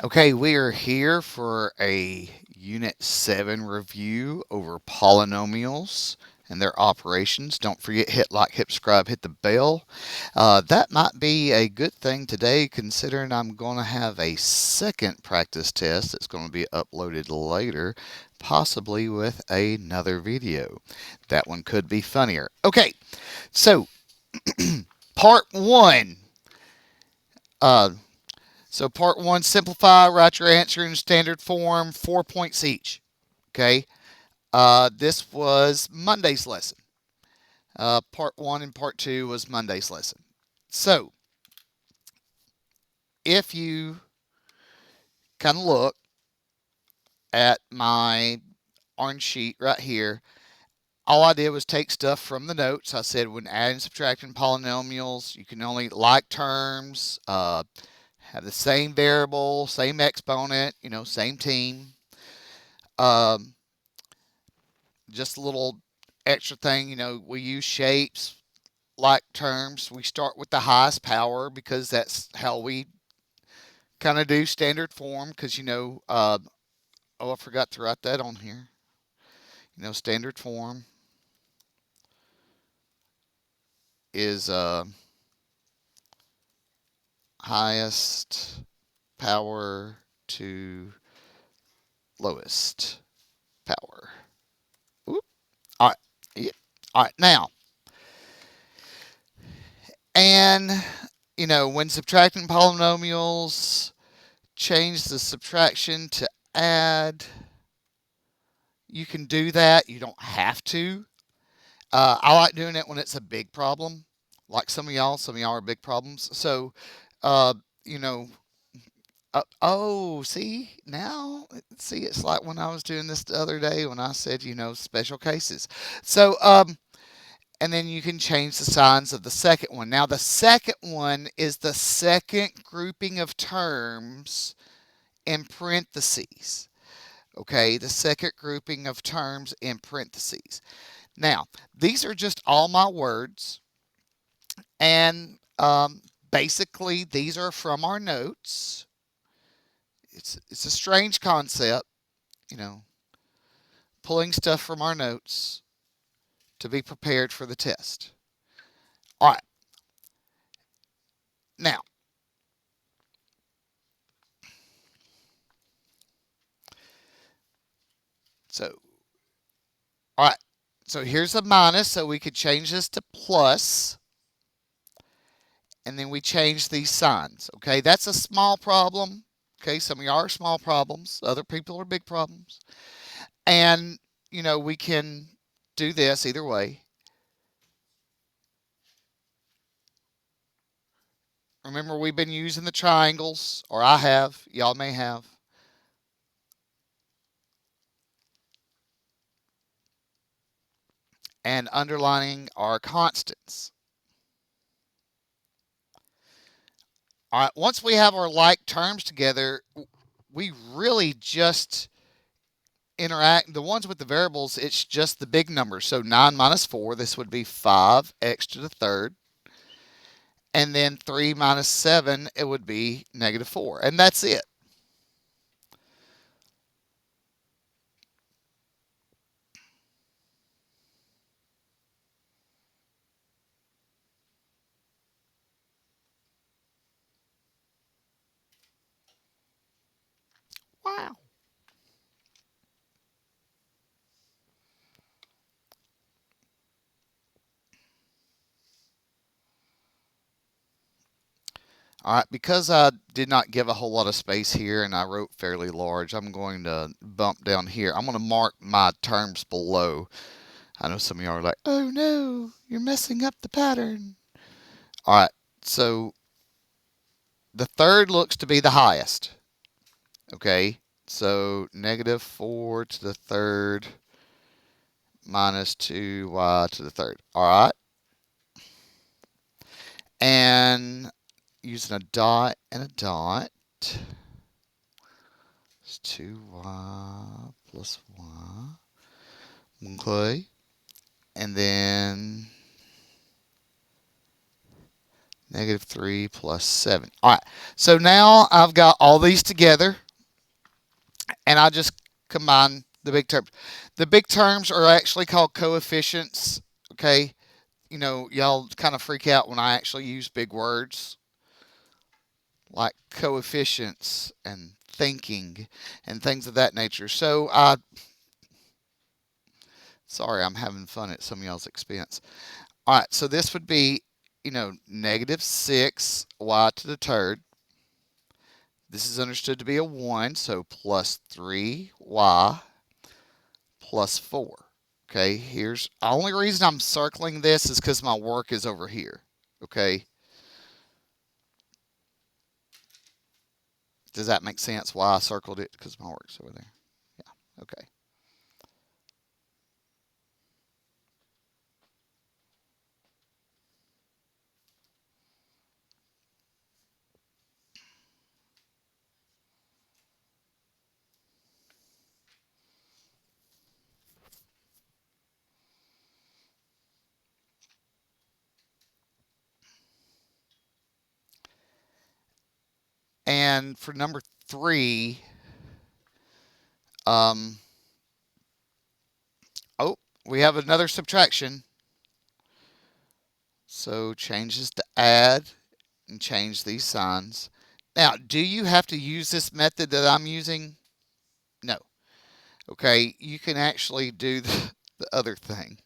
Okay, we are here for a Unit 7 review over polynomials and their operations. Don't forget, hit like, hit subscribe, hit the bell. That might be a good thing today, considering I'm going to have a second practice test that's going to be uploaded later, possibly with another video. That one could be funnier. Okay, so part one. Uh, So part one, simplify, write your answer in standard form, 4 points each. Okay. This was Monday's lesson. Part one and part two was Monday's lesson. So if you kind of look at my orange sheet right here, all I did was take stuff from the notes. I said when adding and subtracting polynomials, you can only like terms, have the same variable, same exponent, same team. Um, just a little extra thing, we use shapes like terms. We start with the highest power because that's how we kind of do standard form. Because, oh, I forgot to write that on here. Standard form is highest power to lowest power. Oop. All right. Yep. All right. Now, and, when subtracting polynomials, change the subtraction to add. You can do that. You don't have to. I like doing it when it's a big problem, like some of y'all. Some of y'all are big problems. So, uh, you know, oh, see now, see, it's like when I was doing this the other day when I said, special cases. So, and then you can change the signs of the second one. Now, the second one is the second grouping of terms in parentheses. Okay, the second grouping of terms in parentheses. Now, these are just all my words, and basically, these are from our notes. It's a strange concept, you know, pulling stuff from our notes to be prepared for the test. All right, now, so, all right, so here's a minus, so we could change this to plus, and then we change these signs. Okay, that's a small problem. Okay, some of y'all are small problems, other people are big problems. And, we can do this either way. Remember, we've been using the triangles, or I have, y'all may have. And underlining our constants. All right, once we have our like terms together, we really just interact. The ones with the variables, it's just the big numbers. So 9 minus 4, this would be 5x to the third. And then 3 minus 7, it would be negative 4. And that's it. Wow. All right, because I did not give a whole lot of space here and I wrote fairly large, I'm going to bump down here. I'm going to mark my terms below. I know some of y'all are like, oh no, you're messing up the pattern. All right, so the third looks to be the highest. Okay, so negative 4 to the third minus 2y to the third. All right, and using a dot and a dot, it's 2y plus y. Okay, and then Negative 3 plus 7. All right. So now I've got all these together, and I just combine the big terms. The big terms are actually called coefficients. Okay. Y'all kind of freak out when I actually use big words like coefficients and thinking and things of that nature. So sorry, I'm having fun at some of y'all's expense. All right, so this would be, negative 6 y to the third. This is understood to be a 1, so plus 3y plus 4. Okay, here's the only reason I'm circling this is because my work is over here. Okay, does that make sense why I circled it? Because my work's over there. Yeah, okay. And for number 3, um, oh, we have another subtraction. So changes to add and change these signs. Now, do you have to use this method that I'm using? No. Okay, you can actually do the other thing.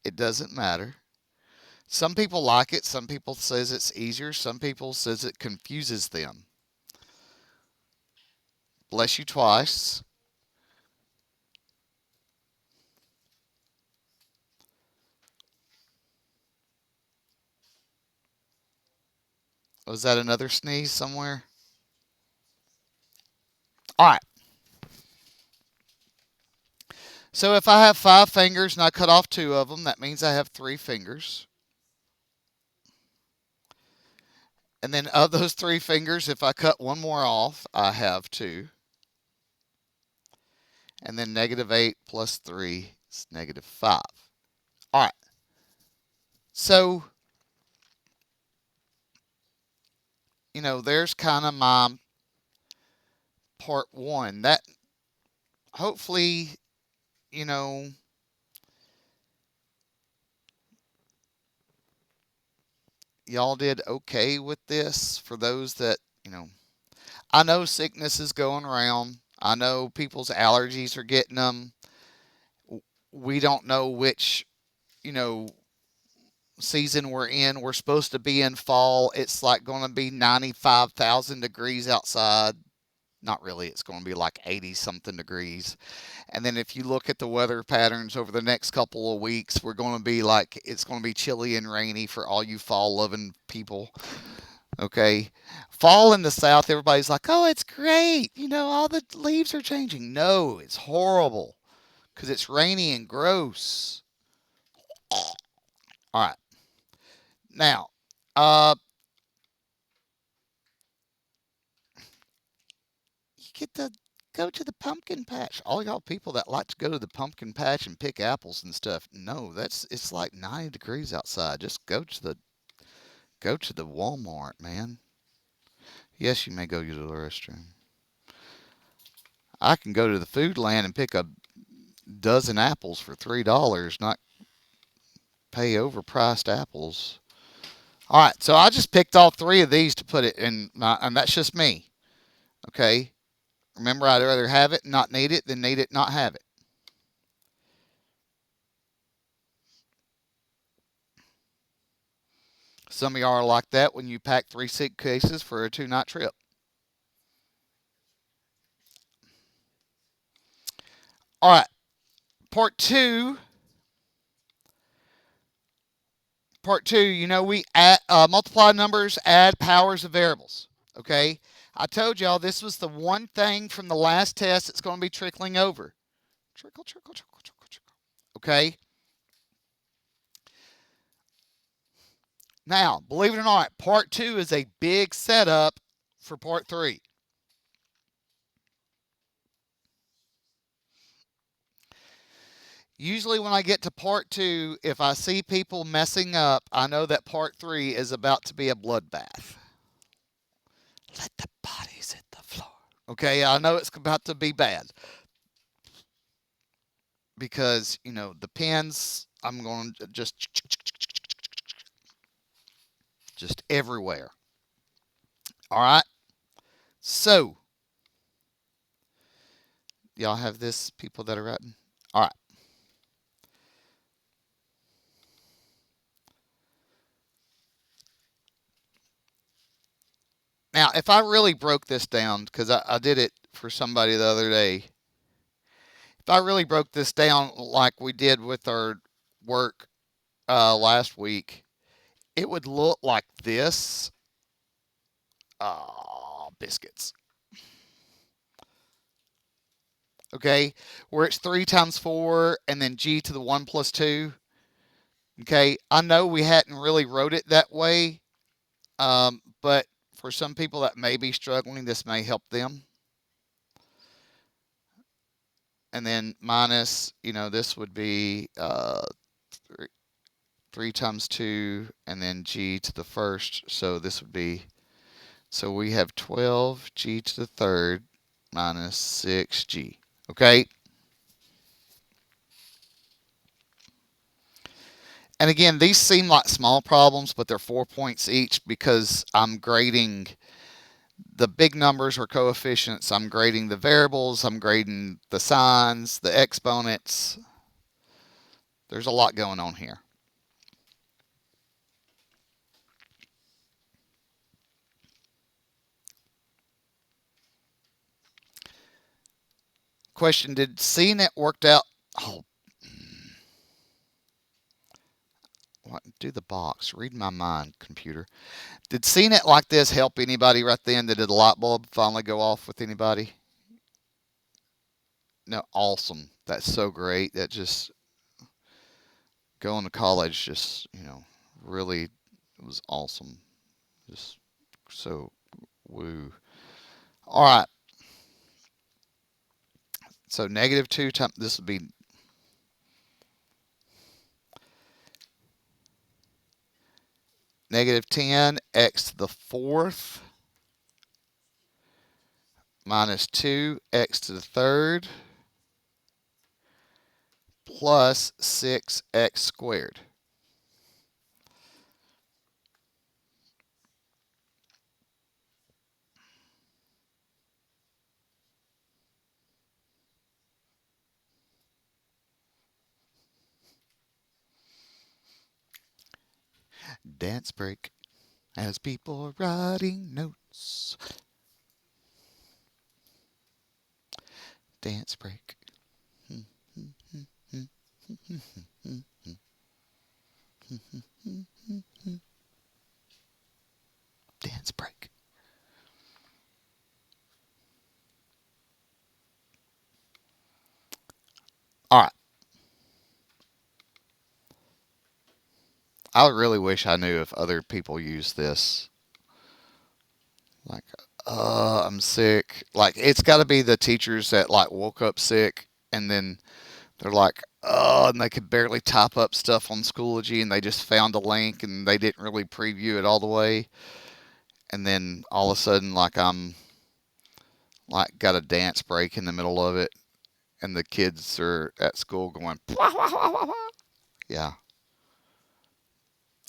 It doesn't matter. Some people like it. Some people says it's easier. Some people says it confuses them. Bless you twice. Was that another sneeze somewhere? All right. So if I have 5 fingers and I cut off 2 of them, that means I have 3 fingers. And then of those 3 fingers, if I cut one more off, I have 2. And then negative 8 plus 3 is negative 5. All right. So, there's kind of my part 1. That hopefully, you know, y'all did okay with this. For those that, I know sickness is going around. I know people's allergies are getting them. We don't know which, you know, season we're in. We're supposed to be in fall. It's like going to be 95,000 degrees outside. Not really. It's going to be like 80 something degrees. And then if you look at the weather patterns over the next couple of weeks, we're going to be like, it's going to be chilly and rainy for all you fall loving people. Okay. Fall in the South, everybody's like, oh, it's great. All the leaves are changing. No, it's horrible because it's rainy and gross. All right. Now, uh, you get to go to the pumpkin patch. All y'all people that like to go to the pumpkin patch and pick apples and stuff. No, it's like 90 degrees outside. Just go to the Walmart, man. Yes, you may go to the restroom. I can go to the food land and pick a dozen apples for $3, not pay overpriced apples. All right, so I just picked all 3 of these to put it in my, and that's just me. Okay. Remember, I'd rather have it and not need it than need it and not have it. Some of y'all are like that when you pack 3 suitcases for a 2-night trip. All right, part two. Part two. We multiply numbers, add powers of variables. Okay. I told y'all this was the one thing from the last test that's going to be trickling over. Trickle, trickle, trickle, trickle, trickle. Okay. Now, believe it or not, part two is a big setup for part three. Usually, when I get to part 2, if I see people messing up, I know that part 3 is about to be a bloodbath. Let the bodies hit the floor. Okay, I know it's about to be bad because, the pins, I'm going to just everywhere. All right. So, y'all have this, people that are writing? All right. Now, if I really broke this down, because I did it for somebody the other day, if I really broke this down like we did with our work last week, it would look like this. Biscuits. Okay, where it's 3 times 4 and then g to the 1 plus 2. Okay, I know we hadn't really wrote it that way, but for some people that may be struggling, this may help them. And then minus, this would be 3 times 2 and then g to the first. So this would be, so we have 12g to the third minus 6g. Okay? And again, these seem like small problems, but they're 4 points each because I'm grading the big numbers or coefficients. I'm grading the variables. I'm grading the signs, the exponents. There's a lot going on here. Question, did CNET worked out? Oh, what? Do the box. Read my mind, computer. Did CNET like this help anybody right then? Did the light bulb finally go off with anybody? No, awesome. That's so great. That just going to college just, really was awesome. Just so woo. All right. So -2 times, this would be -10 x to the fourth minus 2x to the third plus 6x squared. Dance break as people are writing notes. Dance break. Dance break. All right. I really wish I knew if other people use this. Like, I'm sick. Like, it's got to be the teachers that like woke up sick and then they're like, oh, and they could barely type up stuff on Schoology and they just found a link and they didn't really preview it all the way. And then all of a sudden, like, I'm like got a dance break in the middle of it and the kids are at school going, yeah.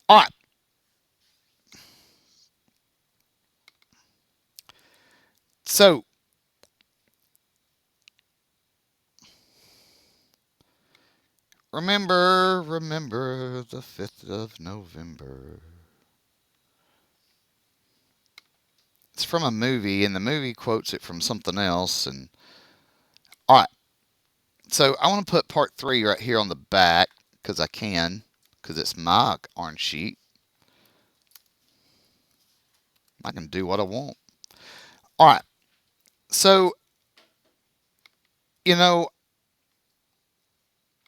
All right. So, remember the 5th of November. It's from a movie, and the movie quotes it from something else. And all right, so I want to put part 3 right here on the back because I can, because it's my orange sheet. I can do what I want. All right, so you know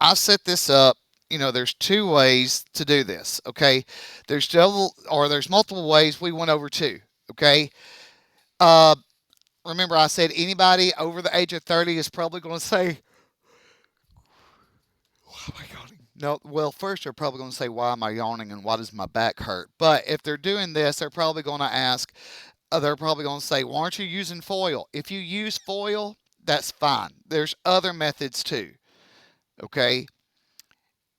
I set this up. There's 2 ways to do this. Okay, there's multiple ways. We went over 2. Okay. Uh, Remember, I said anybody over the age of 30 is probably going to say, No, well, first they're probably going to say, "Why am I yawning and why does my back hurt?" But if they're doing this, they're probably going to ask, they're probably going to say, "Why aren't you using foil?" If you use foil, that's fine. There's other methods too. Okay,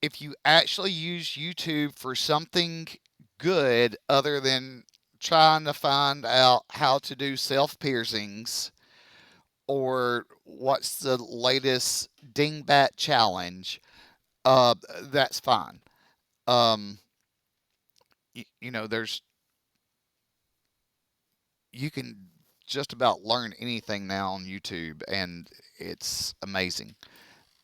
if you actually use YouTube for something good other than trying to find out how to do self piercings or what's the latest dingbat challenge, that's fine. Um, you know, you can just about learn anything now on YouTube, and it's amazing.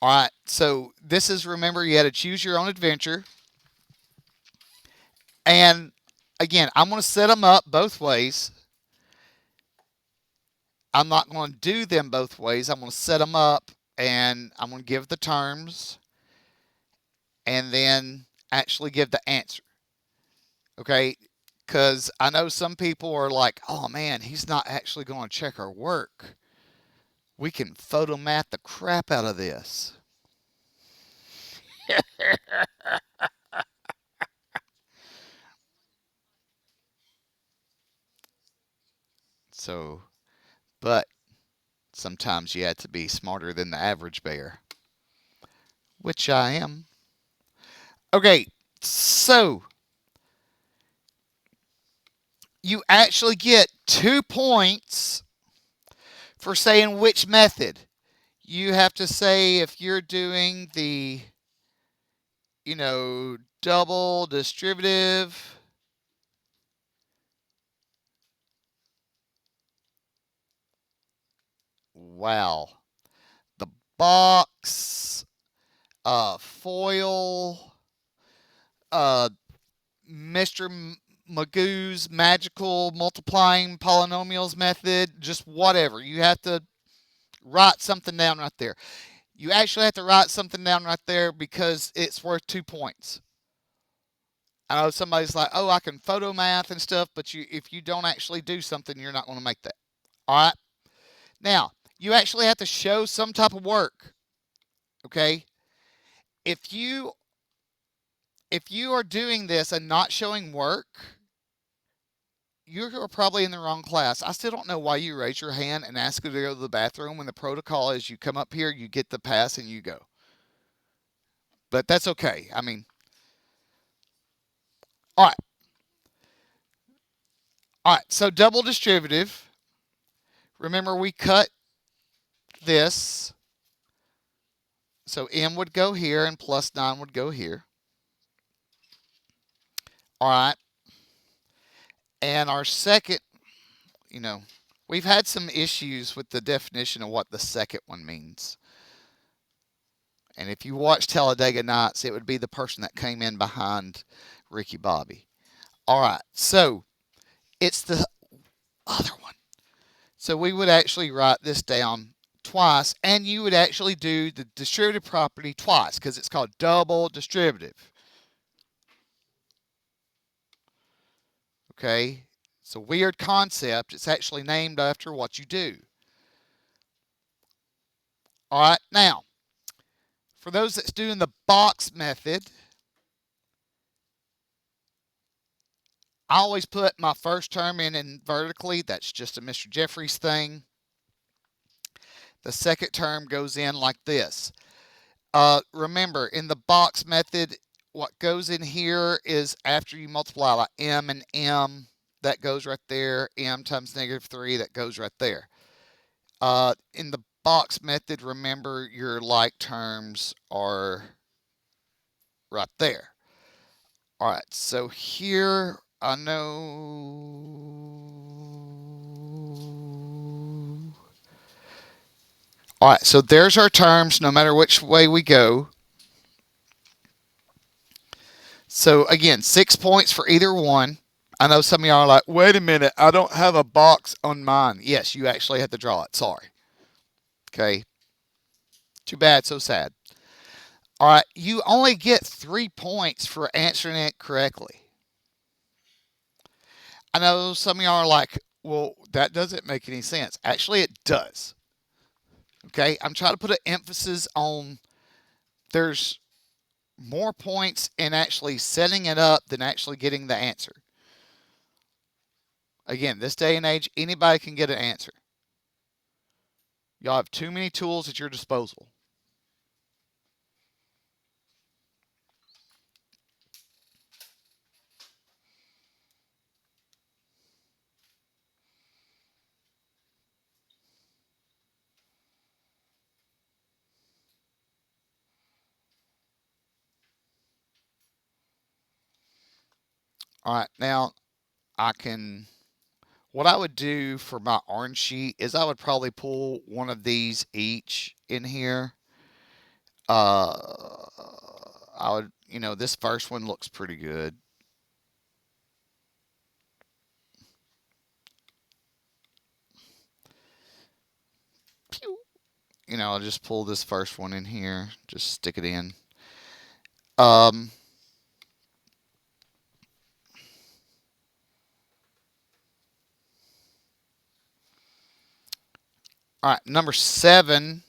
All right, so this is, remember, you had to choose your own adventure, and again, I'm going to set them up both ways. I'm not going to do them both ways. I'm going to set them up, and I'm going to give the terms, and then actually give the answer. Okay, because I know some people are like, "Oh man, he's not actually going to check our work. We can photomat the crap out of this." So, but sometimes you have to be smarter than the average bear, which I am. Okay, so you actually get 2 points for saying which method. You have to say if you're doing the, double distributive. Wow. The box, foil, uh, Mr. Magoo's magical multiplying polynomials method, just whatever. You have to write something down right there. You actually have to write something down right there because it's worth 2 points. I know somebody's like, "Oh, I can photo math and stuff," but if you don't actually do something, you're not going to make that. All right. Now, you actually have to show some type of work. Okay. If you if you are doing this and not showing work, you're probably in the wrong class. I still don't know why you raise your hand and ask to go to the bathroom when the protocol is you come up here, you get the pass, and you go. But that's okay. I mean, all right. All right. So double distributive. Remember, we cut this. So m would go here and plus 9 would go here. All right. And our second, you know, we've had some issues with the definition of what the second one means. And if you watch Talladega Nights, it would be the person that came in behind Ricky Bobby. All right, so it's the other one. So we would actually write this down twice, and you would actually do the distributive property twice because it's called double distributive. Okay, it's a weird concept. It's actually named after what you do. All right, now, for those that's doing the box method, I always put my first term in vertically. That's just a Mr. Jeffries thing. The second term goes in like this. Remember, in the box method, what goes in here is after you multiply like m and m, that goes right there. M times -3, that goes right there. In the box method, remember your like terms are right there. All right, so here I know. All right, so there's our terms no matter which way we go. So again, 6 points for either one. I know some of y'all are like, "Wait a minute, I don't have a box on mine." Yes, you actually have to draw it. Sorry. Okay. Too bad, so sad. All right, you only get 3 points for answering it correctly. I know some of y'all are like, "Well, that doesn't make any sense." Actually, it does. Okay, I'm trying to put an emphasis on there's more points in actually setting it up than actually getting the answer. Again, this day and age, anybody can get an answer. Y'all have too many tools at your disposal. All right, now I can. What I would do for my orange sheet is I would probably pull one of these each in here. Uh, I would, this first one looks pretty good. Pew. I'll just pull this first one in here, just stick it in. Um, all right, number 7.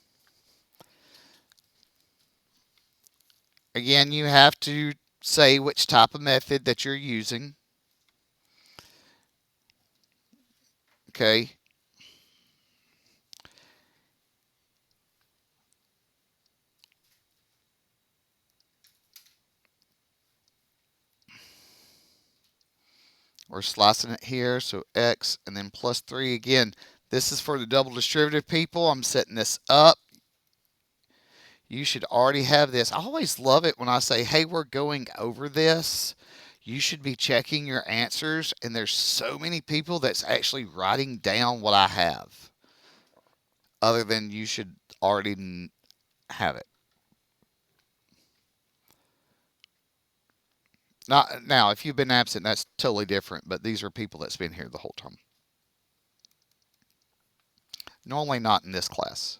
Again, you have to say which type of method that you're using. Okay. We're slicing it here, so X and then plus 3. Again, this is for the double distributive people. I'm setting this up. You should already have this. I always love it when I say, hey, we're going over this. You should be checking your answers, and there's so many people that's actually writing down what I have, other than you should already have it. Not now, if you've been absent, that's totally different. But these are people that's been here the whole time. Normally, not in this class.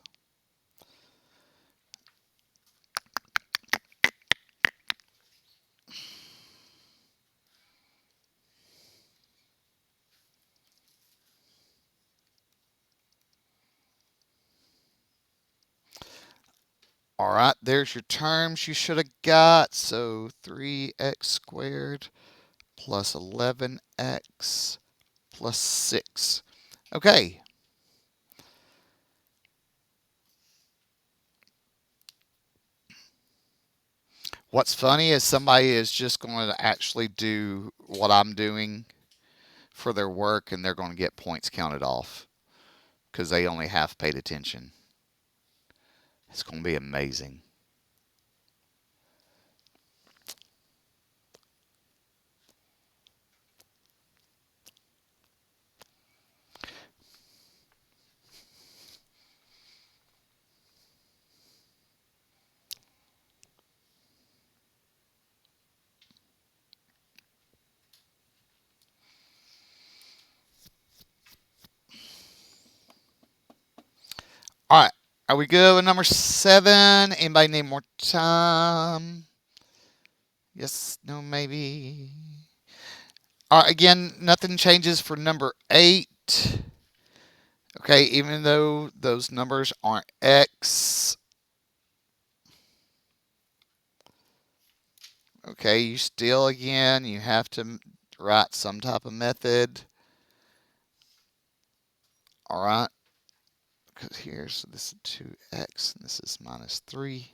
All right, there's your terms you should have got. So 3x squared plus 11x plus 6. Okay. What's funny is somebody is just going to actually do what I'm doing for their work, and they're going to get points counted off because they only half paid attention. It's going to be amazing. All right. Are we good with number 7? Anybody need more time? Yes, no, maybe. All right, again, nothing changes for number 8. Okay, even though those numbers aren't X. Okay, you still, again, you have to write some type of method. All right. Because here, so this is 2x, and this is minus 3.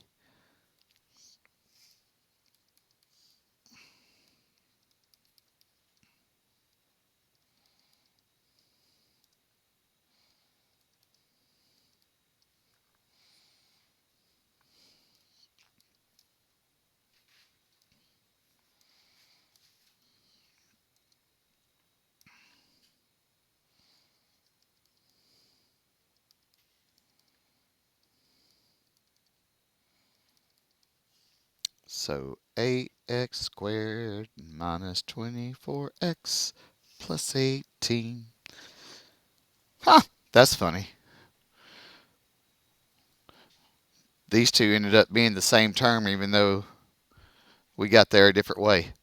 So 8x squared minus 24x plus 18. Huh, that's funny. These two ended up being the same term, even though we got there a different way.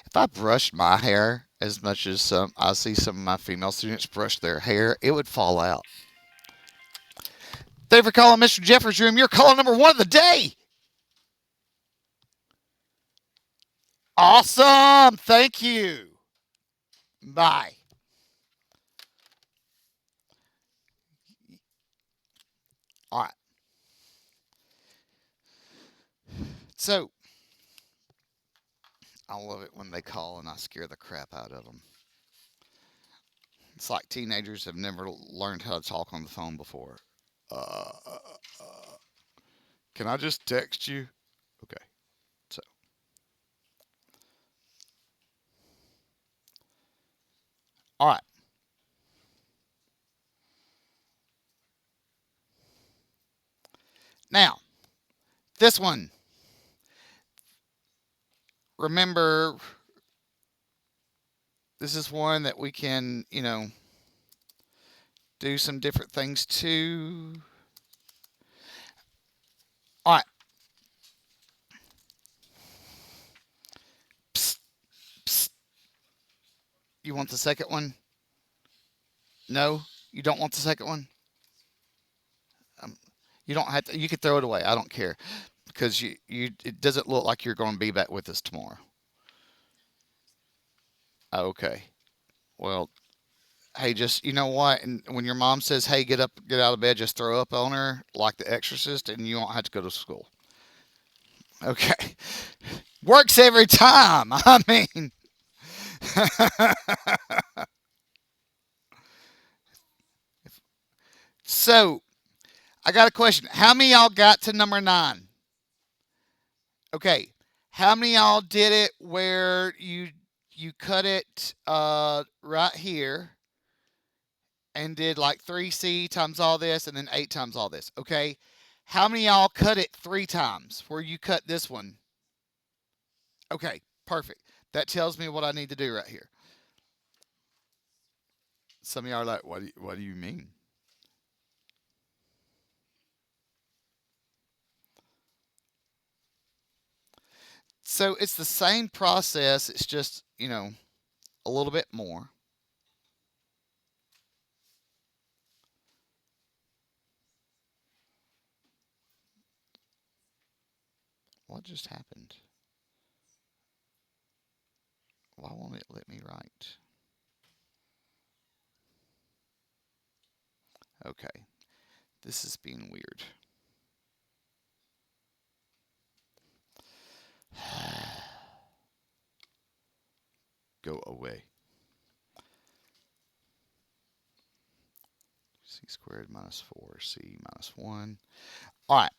If I brushed my hair as much as I see some of my female students brush their hair, it would fall out. Thank you for calling Mr. Jeffers' room. You're calling number one of the day. Awesome. Thank you. Bye. All right. So, I love it when they call and I scare the crap out of them. It's like teenagers have never learned how to talk on the phone before. Uh, can I just text you? Okay. So, all right. Now, this one. Remember, this is one that we can, do some different things to. All right. Psst, psst. You want the second one? No, you don't want the second one. Um, you don't have to. You could throw it away. I don't care because you. It doesn't look like you're going to be back with us tomorrow. Okay. Well, hey, just you know what? And when your mom says, "Hey, get up, get out of bed," just throw up on her like the Exorcist, and you won't have to go to school. Okay. Works every time. I mean. So, I got a question. How many y'all got to number 9? Okay. How many y'all did it where you cut it right here and did like 3C times all this and then 8 times all this? Okay. How many y'all cut it 3 times where you cut this one? Okay. Perfect. That tells me what I need to do right here. Some of y'all are like, what do you mean? So it's the same process. It's just, a little bit more. What just happened? Why won't it let me write? Okay. This is being weird. Go away. C squared minus 4C minus 1. All right.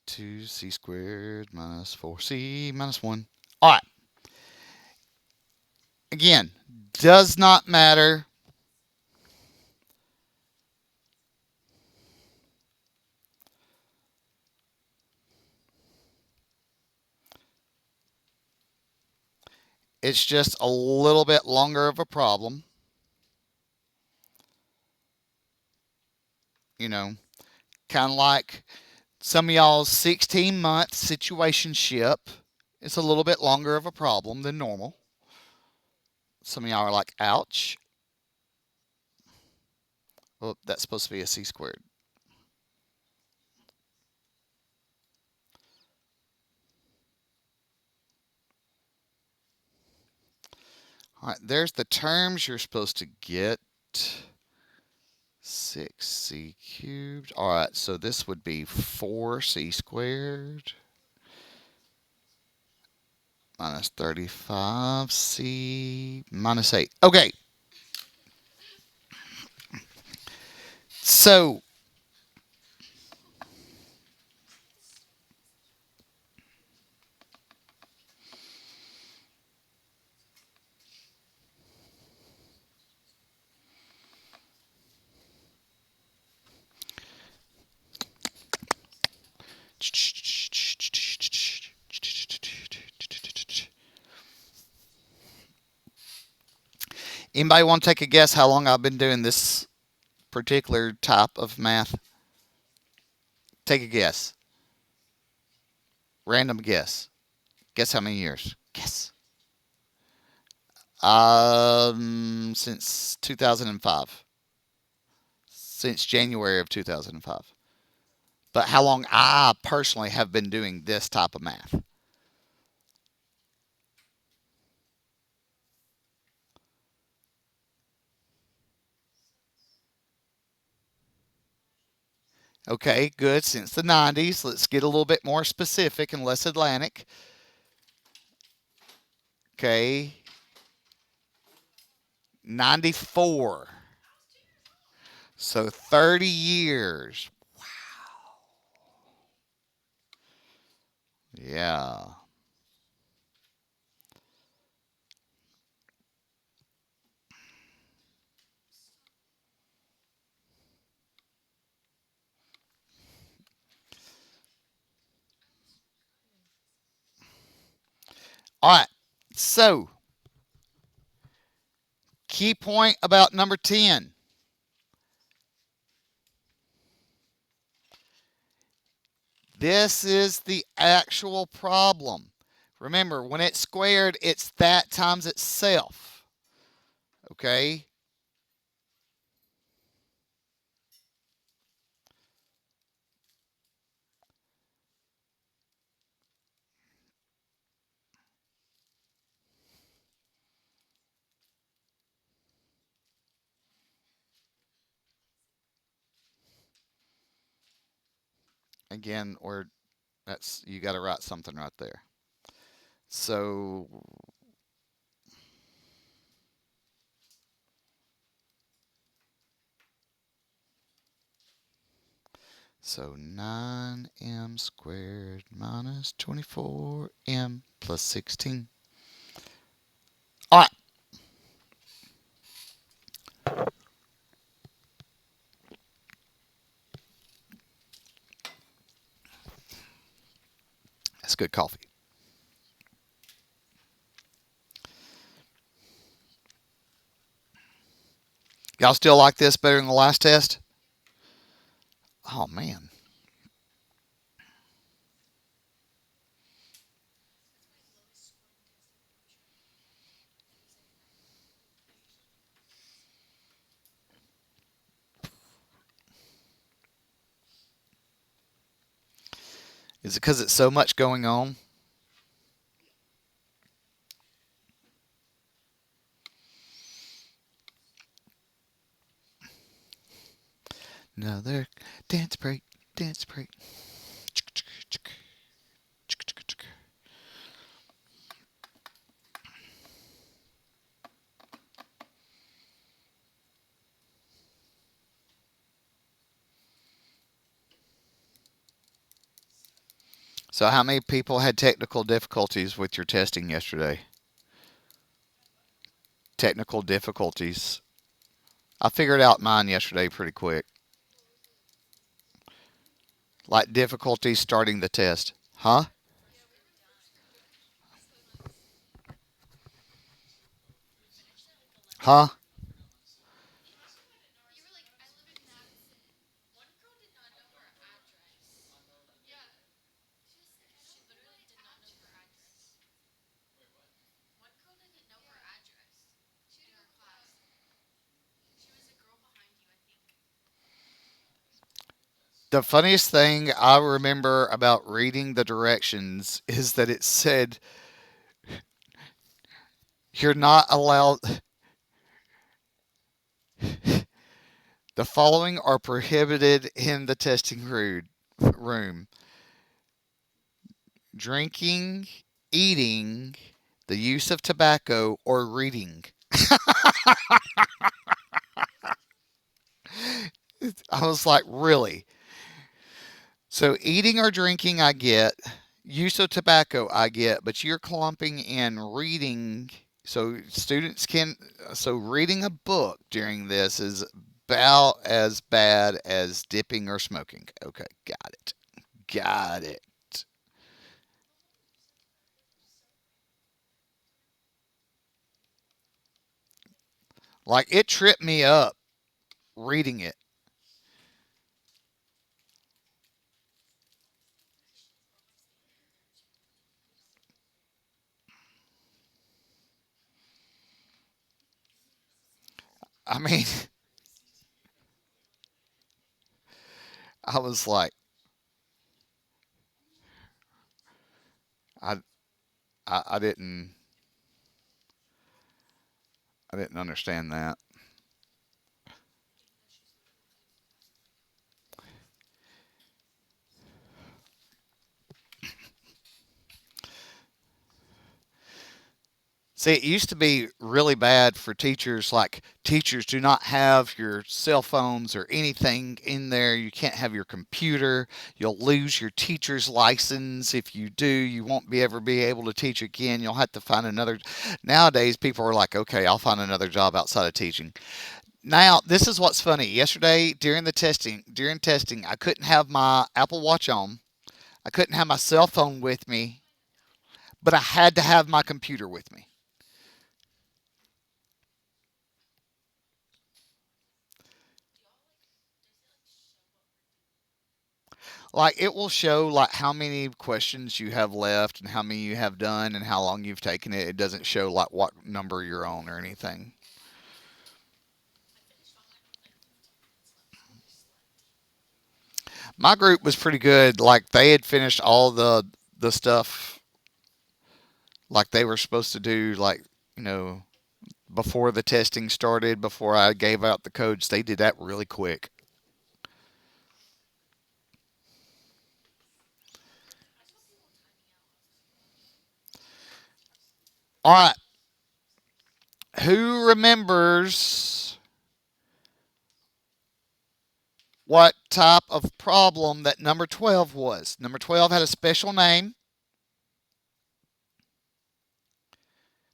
2C squared minus 4C minus 1. All right. Again, does not matter. It's just a little bit longer of a problem. You know, kind of like some of y'all's 16-month situationship. It's a little bit longer of a problem than normal. Some of y'all are like, ouch. Well, that's supposed to be a C squared. All right, there's the terms you're supposed to get. 6C cubed. All right, so this would be 4C squared minus 35C minus 8. Okay, so anybody want to take a guess how long I've been doing this particular type of math? Take a guess. Random guess. Guess how many years? Guess. Since 2005. Since January of 2005. But how long I personally have been doing this type of math. Okay, good. Since the 90s, let's get a little bit more specific and less Atlantic. Okay, 94. So 30 years. Yeah. All right. So, key point about number 10. This is the actual problem. Remember, when it's squared, it's that times itself. Okay? Again, or that's you got to write something right there. So so 9m squared minus 24m plus 16. All right. That's good coffee. Y'all still like this better than the last test? Oh man. Is it because it's so much going on? Another dance break, dance break. So, how many people had technical difficulties with your testing yesterday? Technical difficulties. I figured out mine yesterday pretty quick. Like difficulties starting the test. Huh? Huh? The funniest thing I remember about reading the directions is that it said you're not allowed. The following are prohibited in the testing room: drinking, eating, the use of tobacco, or reading. I was like, really? So, eating or drinking, I get. Use of tobacco, I get. But you're clumping in reading. So, students can. So, reading a book during this is about as bad as dipping or smoking. Okay, got it. Got it. Like, it tripped me up reading it. I mean, I was like, I, I didn't understand that. See, it used to be really bad for teachers. Like, teachers do not have your cell phones or anything in there. You can't have your computer. You'll lose your teacher's license. If you do, you won't be ever be able to teach again. You'll have to find another. Nowadays, people are like, okay, I'll find another job outside of teaching. Now, this is what's funny. Yesterday, during testing, I couldn't have my Apple Watch on. I couldn't have my cell phone with me, but I had to have my computer with me. Like, it will show like how many questions you have left and how many you have done and how long you've taken it. It doesn't show like what number you're on or anything. My group was pretty good. Like, they had finished all the stuff like they were supposed to do, like, you know, before the testing started, before I gave out the codes. They did that really quick. All right. Who remembers what type of problem that number 12 was? Number 12 had a special name.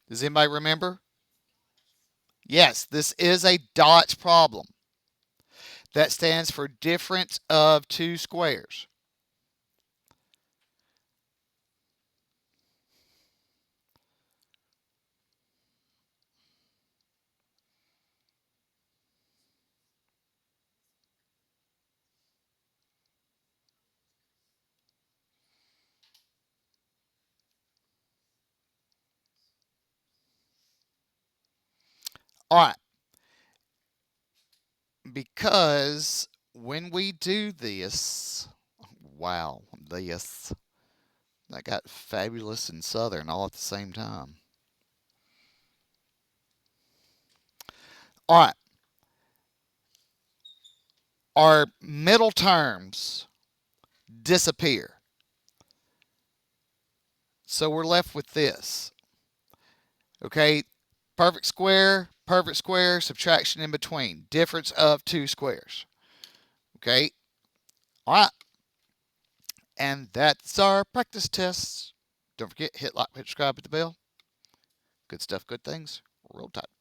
Does anybody remember? Yes, this is a dot problem. That stands for difference of two squares. All right, because when we do this, wow, this, that got fabulous and southern all at the same time. All right, our middle terms disappear. So we're left with this. Okay, perfect square, subtraction in between, difference of two squares. Okay, all right, and that's our practice test. Don't forget, hit like, hit subscribe, hit the bell. Good stuff, good things. Roll Tide.